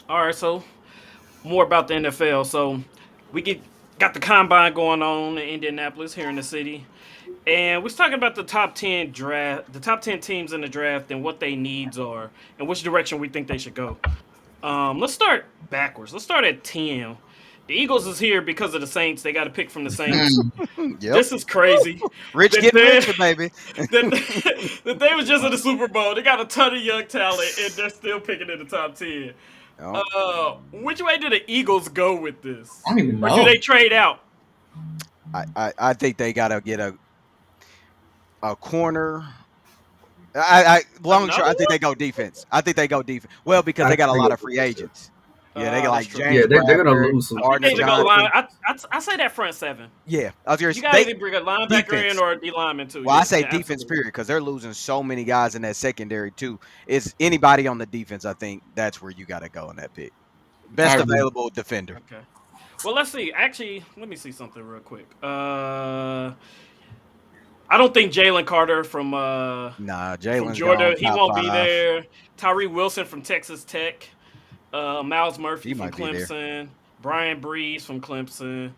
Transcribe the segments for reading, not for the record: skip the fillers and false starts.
All right, so more about the NFL. So we got the combine going on in Indianapolis here in the city, and we're talking about the top 10 teams in the draft, and what their needs are, and which direction we think they should go. Let's start backwards. Let's start at 10. The Eagles is here because of the Saints. They got to pick from the Saints. Mm. Yep. This is crazy. Rich That getting they, richer, baby. that they was just in the Super Bowl. They got a ton of young talent, and they're still picking in the top 10. Yep. Which way do the Eagles go with I this, don't even or do know. they trade out? I think they gotta get a corner. Long and short, Another I think one? they go defense. I think they go defense. Well, because I they got think a they lot go of free defense too. agents. Yeah, they got That's like true. Yeah, James they're gonna Bradford, lose I some. think they Ernest either go line. Johnson. I say that front seven. Yeah, I was You curious. got to They either bring a linebacker in defense. or a D lineman too. Well, I Yeah, say yeah, defense absolutely. period because they're losing so many guys in that secondary too. It's anybody on the defense. I think that's where you got to go in that pick. I Best agree. available defender. Okay. Well, let's see. Actually, let me see something real quick. I don't think Jalen Carter Nah, from Jalen's Georgia, gone he top won't be five. there. Tyree Wilson from Texas Tech. Miles Murphy He from might be there. Clemson. Brian Breeze from Clemson.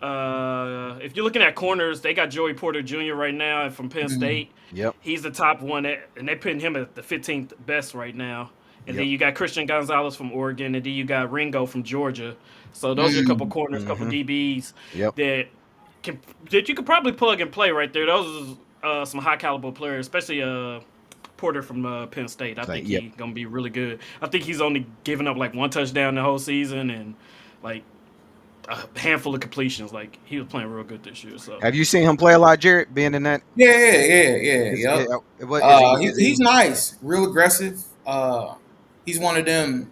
If you're looking at corners, they got Joey Porter Jr. right now from Penn Mm. State. Yep. He's the top one, and they're putting him at the 15th best right now. And then Yep. you got Christian Gonzalez from Oregon, and then you got Ringo from Georgia. So those are a couple Mm. corners, couple Mm-hmm. DBs Yep. that can that you could probably plug and play right there. Those are some high caliber players, especially Porter from Penn State. I So think yep. he's gonna be really good. I think he's only given up like one touchdown the whole season, and like a handful of completions. Like he was playing real good this year. So Have you seen him play a lot, Jared? Being in that, Yeah, yeah, yeah, yeah. is Yep. what is he? Is He's he? nice, real aggressive. He's one of them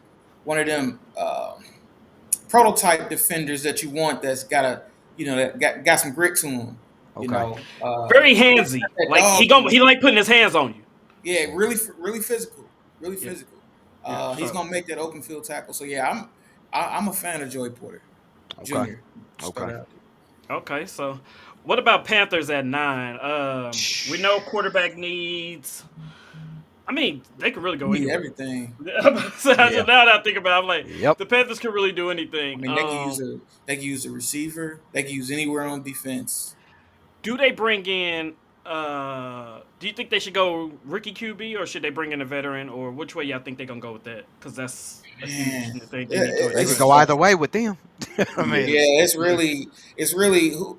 prototype defenders that you want. That's got a, that got some grit to him. Okay. very handsy. That Like dog. he like putting his hands on you. Yeah, really, really physical, really Yeah, physical. yeah. He's So gonna make that open field tackle. So yeah, I'm a fan of Joey Porter Okay. Jr. Start Okay. out. okay. So what about Panthers at 9? We know quarterback needs. I mean, they could really You go need anywhere. everything. So now Yeah. that I think about it, I'm like, Yep. the Panthers can really do I anything. mean, they can use a receiver. They can use anywhere on defense. Do they bring in? Do you think they should go rookie QB, or should they bring in a veteran, or which way y'all think they're gonna go with that? Because that's the Man, thing they need to They could it's address. go tough. either way with them. I Yeah, mean, Yeah, yeah, it's really who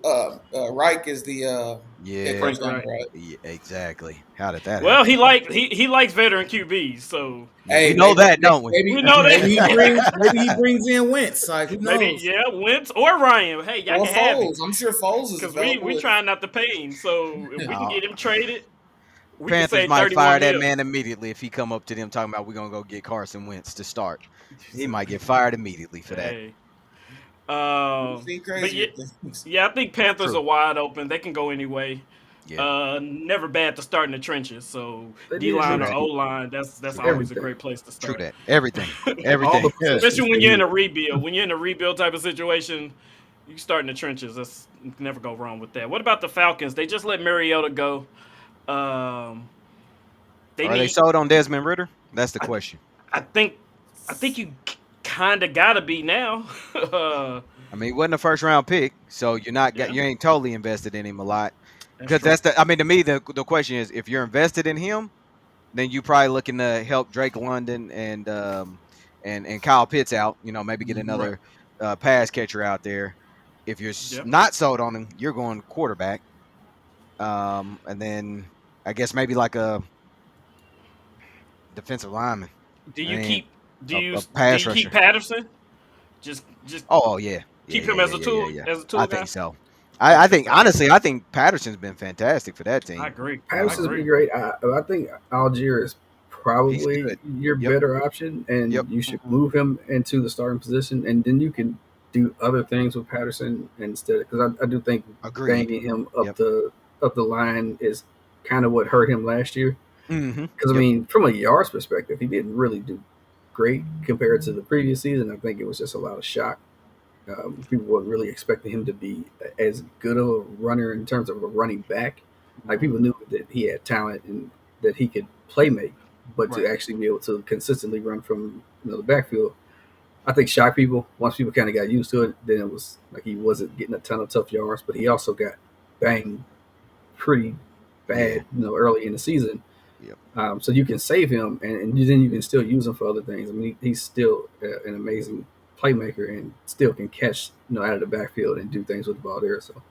Reich is the head yeah, coach Frank down Wright. there, right? yeah, exactly. How did that Well, happen? he likes veteran QBs, so Yeah, we Hey, know that, don't we? we maybe know maybe he that. brings in Wentz. Like who Maybe knows? yeah, Wentz or Ryan. Hey, y'all Or can have him Foles. I'm sure Foles is because we available. trying not to pay him. So if we can No, get him traded, we can Panthers save might fire 31 that mil. man immediately if he come up to them talking about we're gonna go get Carson Wentz to start. He might get fired immediately for that. Hey, We've seen but crazier yeah, things. yeah, I think Panthers True. are wide open. They can go anyway. Yeah. Never bad to start in the trenches. So They D need True line or that. O line, that's True that. always a everything, great place to True start. that. Everything. all Everything. the Yes. positions Especially they when you're in need. a rebuild. When you're in a rebuild type of situation, you start in the trenches. That's you can never go wrong with that. What about the Falcons? They just let Mariota go. Um, they Are they need. sold on Desmond Ritter? That's the I, question. I think. I think you kind of gotta be now. I mean, he wasn't a first round pick, so you're not Yeah, you ain't totally invested in him a lot. that's Because true. that's the I mean to me the question is if you're invested in him, then you probably looking to help Drake London and Kyle Pitts out. You know, maybe get Mhm. Right. another pass catcher out there. If you're Yeah. not sold on him, you're going quarterback. And then I guess maybe like a defensive lineman. Do I you mean, keep? Do a you? Do pass you keep rusher. Patterson? Just Oh yeah, yeah, keep yeah, him yeah, yeah, yeah, yeah. as a I tool think guy. so. Yeah, I because think honestly, I think Patterson's been fantastic for that I team. agree. I Patterson's Um, been agree. great. I think Algier is he's probably good. your Yep, better option, yep. and you should Mhm. move him into the starting position, and then you can do other things with Patterson instead. Because I do think Agreed. banging him Yep. up the line is kind of what hurt him last year. Mm-hmm. Because I Yep. mean, from a yards perspective, he didn't really do great compared to the previous season. I think it was just a lot of shock. People weren't really expecting him to be as good of a runner in terms of a running back. Like Mhm. people knew that he had talent and that he could play make, but to Right. actually be able to consistently run from the backfield, I think shocked people. Once people kind of got used to it, then it was like he wasn't getting a ton of tough yards, but he also got banged pretty Yeah. bad, early in the season. Yep. So you can save him, and then you can still use him for other things. I mean, he's still an amazing playmaker and still can catch, out of the backfield and do things with the ball there. So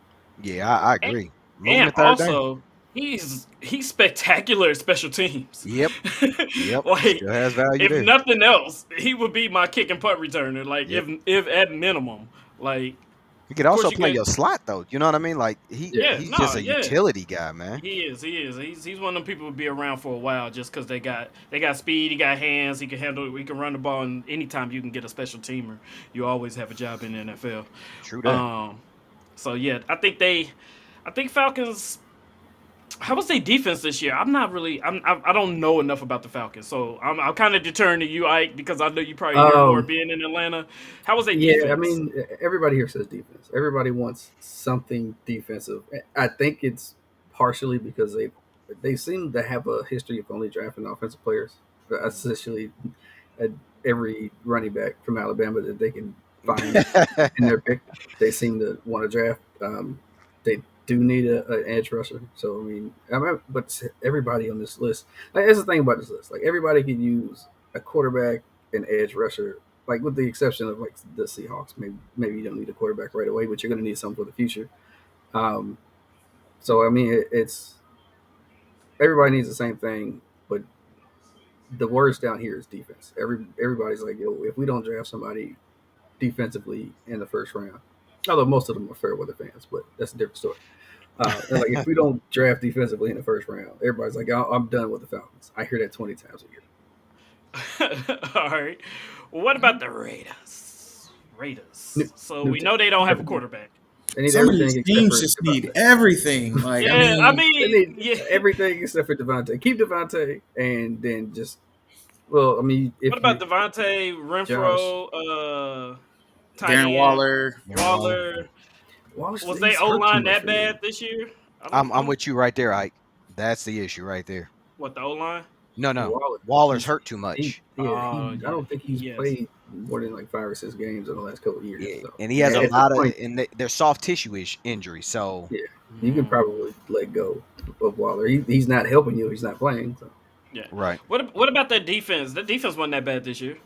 Yeah, I And, agree. Moving and to third down. also, he's spectacular at special teams. Yep. Yep. Like, Still has value if there. nothing else, he would be my kick and punt returner. Like, Yep. if at minimum, like, He could of course also you play get, your slot though. You know what I mean? Like yeah, he's no, just a yeah. utility guy, man. He is. He is. He's one of them people who be around for a while just because they got speed. He got hands. He can handle. He can run the ball. And anytime you can get a special teamer, you always have a job in the NFL. True that. Um. So yeah, I think Falcons. How was their defense this year? I'm not really. I don't know enough about the Falcons, so I'm kind of deterring to you, Ike, because I know you probably hear more um, being in Atlanta. How was their yeah. I defense? mean, everybody here says defense. Everybody wants something defensive. I think it's partially because they seem to have a history of only drafting offensive players. Essentially, at every running back from Alabama that they can find in their pick, they seem to want to draft. They do need an edge rusher. So but everybody on this list, like, that's the thing about this list. Like, everybody can use a quarterback, an edge rusher, like with the exception of like the Seahawks. Maybe you don't need a quarterback right away, but you're going to need something for the future. Um, so it's everybody needs the same thing, but the worst down here is defense. Everybody's like, yo, if we don't draft somebody defensively in the first round, although most of them are fair weather fans, but that's a different story. And like, if we don't draft defensively in the first round, everybody's like, I'm done with the Falcons. I hear that 20 times a year. All right. Well, what about the Raiders? New, So new we team, know they don't have a everything. quarterback. They need Some of everything these except teams for just need Devontae. everything. Like, I Yeah, I mean, They mean, need yeah. everything except for Devontae. Keep Devontae, and then just What if about you Devontae, Josh, tight Darren end, Waller. Darren Waller. Waller? Wallace, Was they he's O hurt too line much that for me. bad this year? I I'm don't. with you right there, Ike. That's the issue right there. What, the O line? No, no. Wallace, Waller's he's hurt too much. Oh I yeah, don't think he's yes. played more than like 5 or 6 games in the last couple of years. Yeah, So and he has a at this lot of point, and they're soft tissue injuries. So yeah, you can Mm, probably let go of Waller. He's not helping you. He's not playing. So yeah. right. What about that defense? That defense wasn't that bad this year,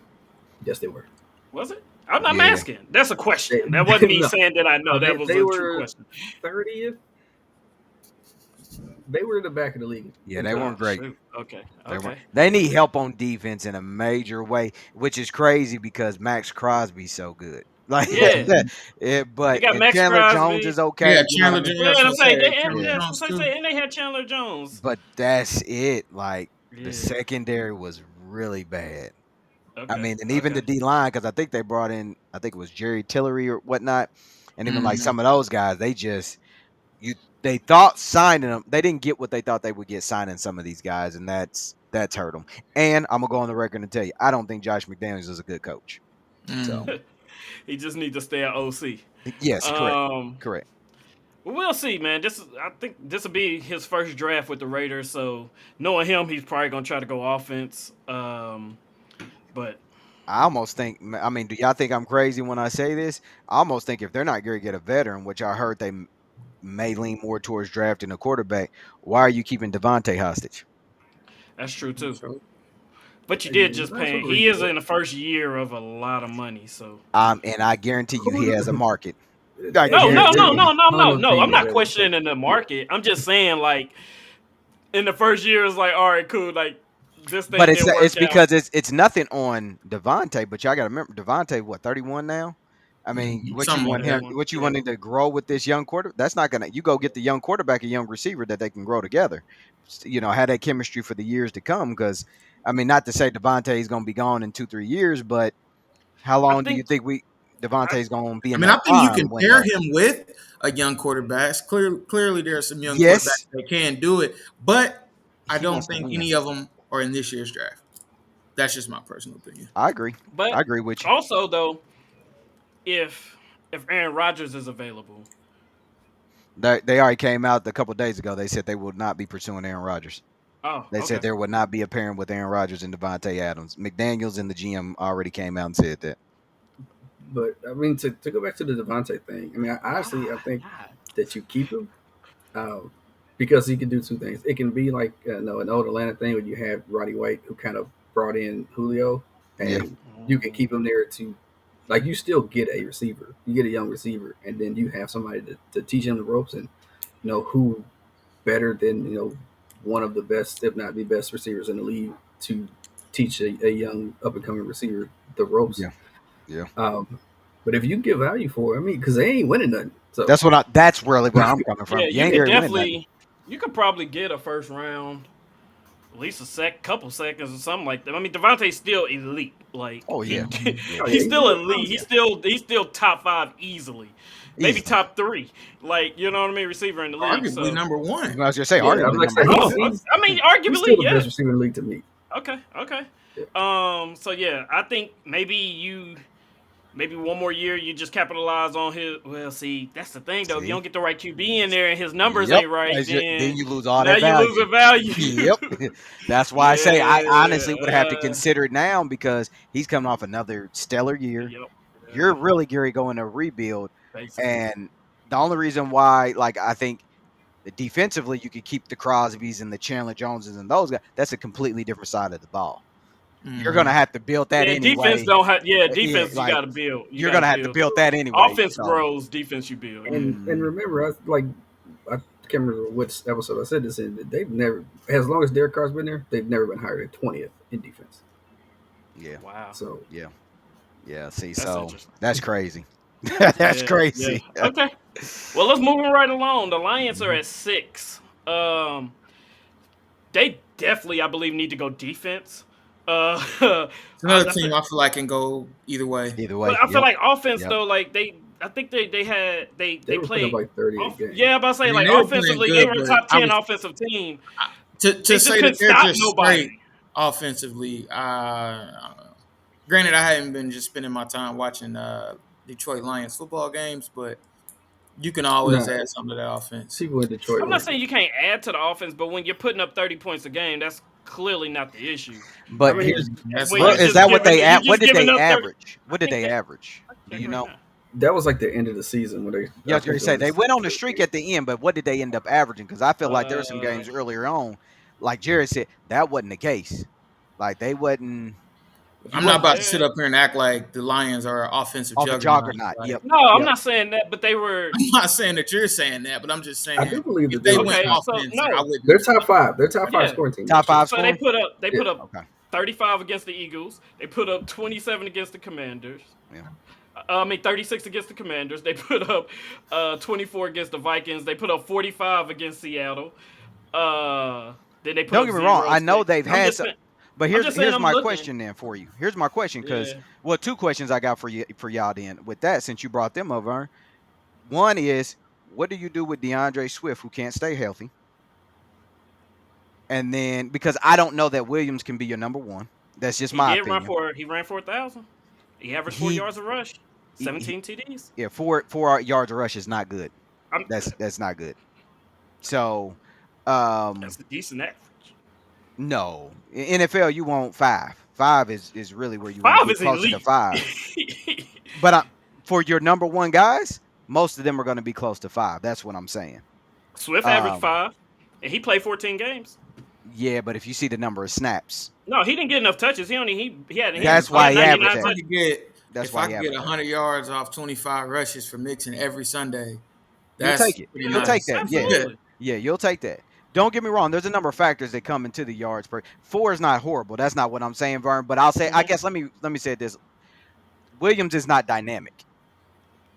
yes, they were. was it? I'm Yeah. asking. That's a They, question. That wasn't me no, saying that I know. no, That was they a true were question. 30th. They were in the back of the league Yeah, in they Oh weren't turnovers. great. shoot. Okay. They weren't. Okay. They need help on defense in a major way, which is crazy because Max Crosby's so good. Like, Yeah. They but got and Max Chandler Jones Crosby. is okay. Yeah, You know what I Chandler mean? Jones. Yeah, That's and what I'm I saying, said. Chandler Yeah. yeah, Jones I'm too. saying, and they had Chandler Jones. But that's it. Like the Yeah. secondary was really bad. I Okay. mean, and even the Okay. D line, because I think they brought in, I think it was Jerry Tillery or whatnot, and even like Hmm. some of those guys, you they thought signing them, they didn't get what they thought they would get signing some of these guys, and that's hurt them. And I'm gonna go on the record and tell you, I don't think Josh McDaniels is a good coach. So Mm. He just needs to stay at OC. yes, correct, Um, correct. we'll see, man. I think this will be his first draft with the Raiders. So knowing him, he's probably gonna try to go offense. But I almost think, I mean, do y'all think I'm crazy when I say this? I almost think if they're not going to get a veteran, which I heard they may lean more towards drafting a quarterback, why are you keeping Devontae hostage? that's true too. So But you did You just might as pay. well He is rebuild. in the first year of a lot of money. So And I guarantee you, he has a Who market. I no, There, no, there no, are guarantee you. no, a no, ton no, of no. I'm teams not that would take. questioning the Yeah, market. I'm just saying, like, in the first year, it's like, all right, cool. Like, this But thing didn't it's work out. because it's nothing on Devontae, but y'all got to remember Devontae, what, 31 now? I mean, what you something Yeah, like want him, that. 31. what you Yeah. want him to grow with this young quarter? That's not gonna. You go get the young quarterback, a young receiver that they can grow together. Have that chemistry for the years to come. Because I mean, not to say Devontae is gonna be gone in 2 3 years, but how I long do you think think I, Devontae's gonna be I in mean, I that think you prime can pair window? him with a young quarterback. Clearly, there are some young quarterbacks Yes, that can do it, but I he don't wants to think win. any of them are in this year's draft. That's just my personal opinion. I agree. but I agree with you. also though, if if Aaron Rodgers is available, They already came out a couple days ago. They said they will not be pursuing Aaron Rodgers. Oh, They said okay. there would not be a pairing with Aaron Rodgers and Devontae Adams. McDaniels and the GM already came out and said that. But I mean, to go back to the Devontae thing, I mean, I think God. that you keep him um, because he can do two things. It can be like an old Atlanta thing where you had Roddy White who kind of brought in Julio, Yeah, and you can Mm, keep him there to like you still get a receiver, you get a young receiver, and then you have somebody to teach him the ropes and who better than one of the best, if not the best receivers in the league to teach a young up and coming receiver the ropes. yeah, yeah. Um, but if you give value for it, I mean, because they ain't winning nothing, so That's what I. That's really where I'm coming yeah, from. You you ain't could gonna win nothing. definitely, you could probably get a first round, at least couple seconds or something like that. I mean, Devontae's still elite. Like Oh yeah, yeah. oh yeah, he's he's still a elite. yeah. He's still top five easily, maybe Easily. top three. Like you know what I mean, receiver in the league. Arguably So number I one. was gonna say Yeah, I'm arguably like number I said, one. I mean, he's arguably, still the yeah. best receiver in the league to me. Okay, okay. Yeah. So yeah, I think maybe one more year you just capitalize on his. Well, see, that's the thing though. If you See. don't get the right QB in there and his numbers Yep. ain't right, Then then you lose all now that you lose value. a value. Yep. That's why I say I Yeah. honestly would have to consider it now because he's coming off another stellar year. Yep. You're Yeah. really Gary going to rebuild, Basically. and the only reason why, like I think, defensively you could keep the Crosbys and the Chandler Joneses and those guys. That's a completely different side of the ball. You're gonna Hmm. have to build that Yeah, defense anyway. don't have. Yeah, Yeah, defense you like got to build. You you're got to gonna have to build. build that anyway. Offense So, grows, defense you build. Yeah. And mm, remember, I can't remember which episode I said this in. They've never, as long as Derek Carr's been there, they've never been higher than 20th in defense. yeah, Wow, So yeah, yeah. See, that's so interesting. that's crazy. That's Yeah, yeah. crazy. Okay. Well, let's move on right along. The Lions are Mhm. at 6. They definitely, I believe, need to go defense. It's another I team feel, I feel like can go either way. Either but way, I feel yep, like offense yep. though, like I think they they were putting up played like 30 a off. game. Yeah, I'm about to I say mean, like they were playing offensively, they good, were a but top I 10 was offensive team. to They just say that couldn't they're stop just nobody. straight offensively. I don't know. Granted, I hadn't been just spending my time watching Detroit Lions football games, but you can always Nah, add some to that offense. people in Detroit I'm not were. saying you can't add to the offense, but when you're putting up 30 points a game, that's clearly not the issue. I But mean, here's That's When not you're what an is just that? What issue. giving they you're at? What just did giving they up 30. average? I What did think they that average? I Do check you right know? now. that was like the end of the season when Yeah, I I was going think to it say they was. went on the streak at the end, but what did they end up averaging? Because I feel like there were some Uh, games earlier on, like Jared said, that wasn't the case. Like they wasn't. You I'm not wasn't about to sit yeah. up here and act like the Lions are an offensive off a juggernaut. juggernaut. Like, Yep, No, I'm yep. not saying that, but they were I'm not saying that you're saying that, but I'm just I saying do believe if that they they were went okay. top. So offense, I no, wouldn't. They're top five. They're top five yeah. scoring team Top last year. five So they scoring. Yeah. put up Okay. 35 against the Eagles. They put up 27 against the Commanders. Yeah. I mean 36 against the Commanders. They put up 24 against the Vikings. They put up 45 against Seattle. Uh, then they put Don't up get me wrong. zero. I know they've I'm had just some, saying. but I'm here's just saying. here's I'm my looking. question then for you. Here's my question because Yeah. well, two questions I got for you for y'all then with that since you brought them over. One is what do you do with DeAndre Swift who can't stay healthy? And then because I don't know that Williams can be your number one. That's just He my did run opinion. for. He ran for 1,000. He averaged 4 He, yards a rush. he 17 TDs. yeah, four yards a rush is not good. I'm. That's not good. So um That's a decent average. no. In NFL you want five. Five is really where you want to Five be is closer to elite. five. But for your number one guys, most of them are going to be close to five. That's what I'm saying. Swift averaged Um, 5, and he played 14 games. yeah, but if you see the number of snaps, No, he didn't get enough touches. Man, that's he why had he averaged 99 if I that. touches. could get That's if why I he could get averaged that. 100 yards off 25 rushes for Mixon every Sunday, You'll that's take it. pretty You'll Yeah, take nice. that. Yeah, absolutely. yeah, you'll take that. Don't get me wrong. There's a number of factors that come into the yards per. Four is not horrible. That's not what I'm saying, Vern. But I'll say, I Hmm. guess let me say this: Williams is not dynamic,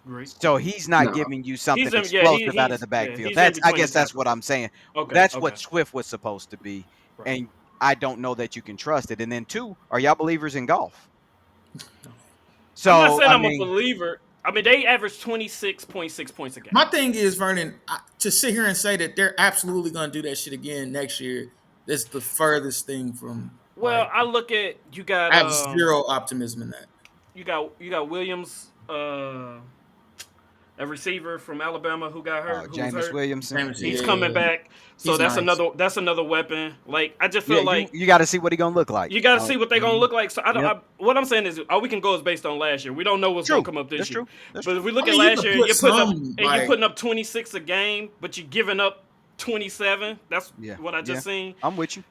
Great so point. he's not No. giving you He's something in. Yeah, explosive out of the backfield. he's in That's I between the guess that's what tackles. I'm saying. Okay, That's okay, what Swift was supposed to be, right. and I don't know that you can trust it. And then two, are y'all believers in golf? I'm not So saying I I'm a mean, believer. I mean, they average 26.6 points a game. My thing is, Vernon, to sit here and say that they're absolutely going to do that shit again next year, that's the furthest thing from Well, like. I look at I have zero optimism in that. you got Williams. a receiver from Alabama who got hurt, who was Jameis hurt. Williamson. He's Yeah, coming back, so he's that's nice. another weapon. Like I just Yeah, feel like you got to see what he gonna look like. you got to see what they're gonna look like. So Yep. what I'm saying is, all we can go is based on last year. We don't know what's gonna True. come up this That's year. true. That's But true. if we look I at mean, you last could year, put you're putting up some, you're like- putting up 26 a game, but you're giving up 27. That's Yeah. what I just seen. I'm with you.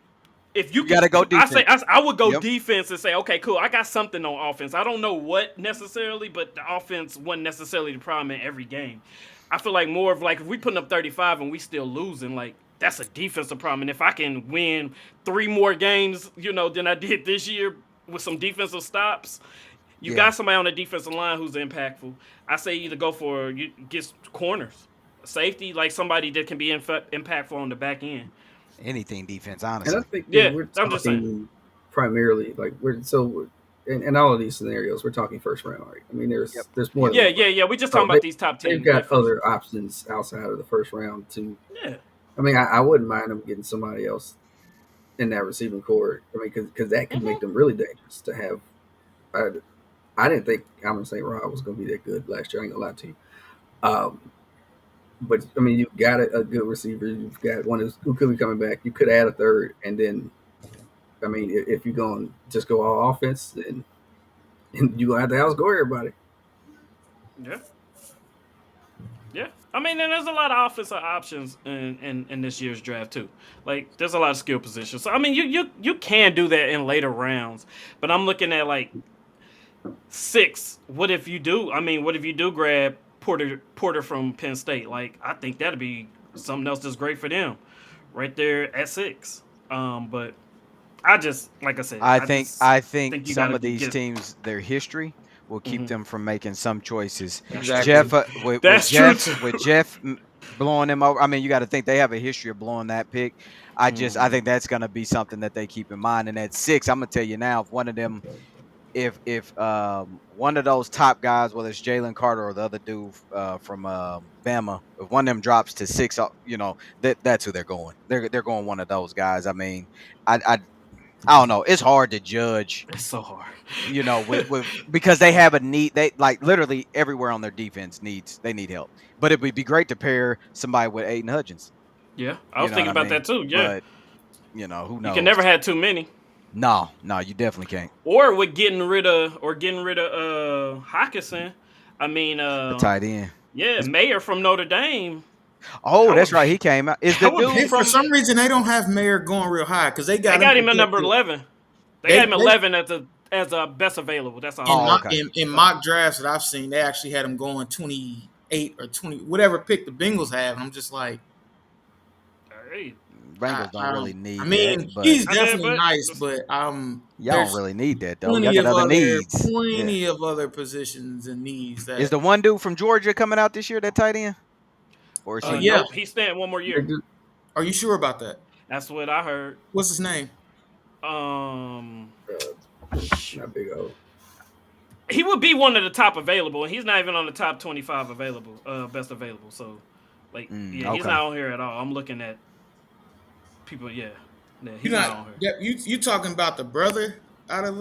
If you gotta go defense. I would go Yep. defense and say, okay, cool. I got something on offense. I don't know what necessarily, but the offense wasn't necessarily the problem in every game. I feel like more of like if we putting up 35 and we still losing, like that's a defensive problem. And if I can win 3 more games, than I did this year with some defensive stops, you got somebody on the defensive line who's impactful. I say either go for get corners, safety, like somebody that can be impactful on the back end. Anything defense, And honestly. I think Yeah, we're I'm just saying. talking primarily like in all of these scenarios we're talking first round. Right? I mean, there's more. Yeah, than yeah. We're just talking about these top 10. They've got other options outside of the first round too. Yeah. I mean, I wouldn't mind them getting somebody else in that receiving core. I mean, because that could make them really dangerous to have. I didn't think Amon St. Rod was going to be that good last year. I ain't gonna lie to you. But I mean, you've got a good receiver. You've got one who could be coming back. You could add a third, and then, I mean, if you're going to just go all offense, then you're going to have to outscore everybody. Yeah. Yeah. I mean, and there's a lot of offensive options in this year's draft too. Like, there's a lot of skill positions. So I mean, you can do that in later rounds. But I'm looking at like 6. What if you do? I mean, what if you do grab Porter from Penn State? Like, I think that'd be something else that's great for them, right there at 6. But I just, like I said, I think you some gotta of these get- teams, their history will keep them from making some choices. Exactly. Jeff, That's true, too. with Jeff blowing them over. I mean, you got to think they have a history of blowing that pick. I think that's going to be something that they keep in mind. And at 6, I'm gonna tell you now, if one of them, if one of those top guys, whether it's Jalen Carter or the other dude from Bama, if one of them drops to 6, that's who they're going. They're going one of those guys. I mean, I don't know. It's hard to judge. It's so hard. With because they have a need. They like literally everywhere on their defense they need help. But it would be great to pair somebody with Aiden Hudgens. Yeah, I was thinking about that too. Yeah, But who knows? you can never have too many. No, you definitely can't. Or with getting rid of Hockenson. I mean, The tight end. yeah, Mayer from Notre Dame. Oh, that's right. He came out. Is the That would be dude For some reason, they don't have Mayer going real high because they got him at number 11. They got him 11 as a best available. That's all. In mock drafts that I've seen, they actually had him going 28 or 20, whatever pick the Bengals have. I'm just like, Hey, Bengals don't really need. I mean, that, but he's I definitely did, but- nice, but y'all there's don't really need that though. Y'all plenty got of other needs. plenty of other positions and needs. That Is the one dude from Georgia coming out this year? That tight end? Or is he? yeah. Nope, he's staying one more year. Are you sure about that? That's what I heard. What's his name? Not big O. He would be one of the top available, and he's not even on the top 25 available, best available. So, like, he's okay. not on here at all. I'm looking at people. Yeah, he's You're not not. on here. Yeah, you talking about the brother out of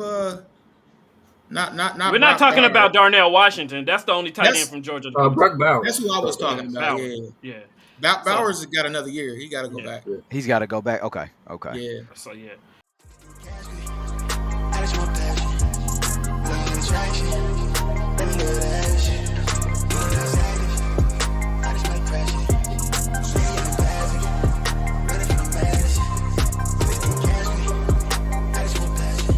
not. We're not Brock talking Bowers. about Darnell Washington. That's the only tight That's- end from Georgia. Brock Bowers. That's who I was talking about. Bowers. Yeah, Yeah. Bowers has got another year. He got to go Yeah. back. He's got to go back. Okay. Yeah. So yeah. I just want passion, love attraction, let me live that shit. I just like passion, see I'm passing, ready for the madness. Catch me, I just want passion,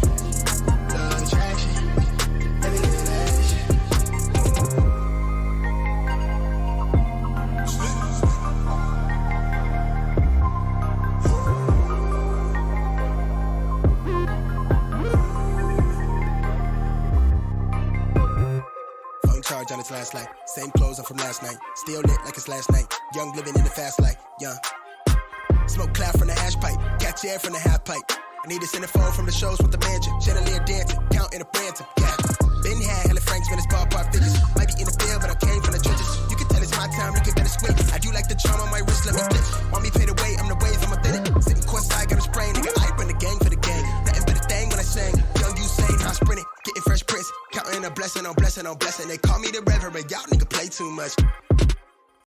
love attraction, let me live that shit. Phone charge on its last light. Same clothes I'm from last night. Still lit like it's last night. Young living in the fast life. Young. Smoke cloud from the ash pipe. Catch air from the half pipe. I need a centerfold from the shows with the mansion. Chandelier dancing. Counting a Branson. Yeah. Been had hella Franks, Venice ballpark figures. Might be in the field, but I came from the trenches. You can tell it's my time, look at better squint. I do like the charm on my wrist, let me flip. Want me pay the way, I'm the wave, I'm authentic. Sitting courtside, got a sprain. Nigga, I bring the gang for the gang. Nothing but a thing when I sing. Young Usain, I sprint it. Getting fresh prints. Counting a blessing on blessing. on blessing. They call me the reverend, y'all nigga play too much.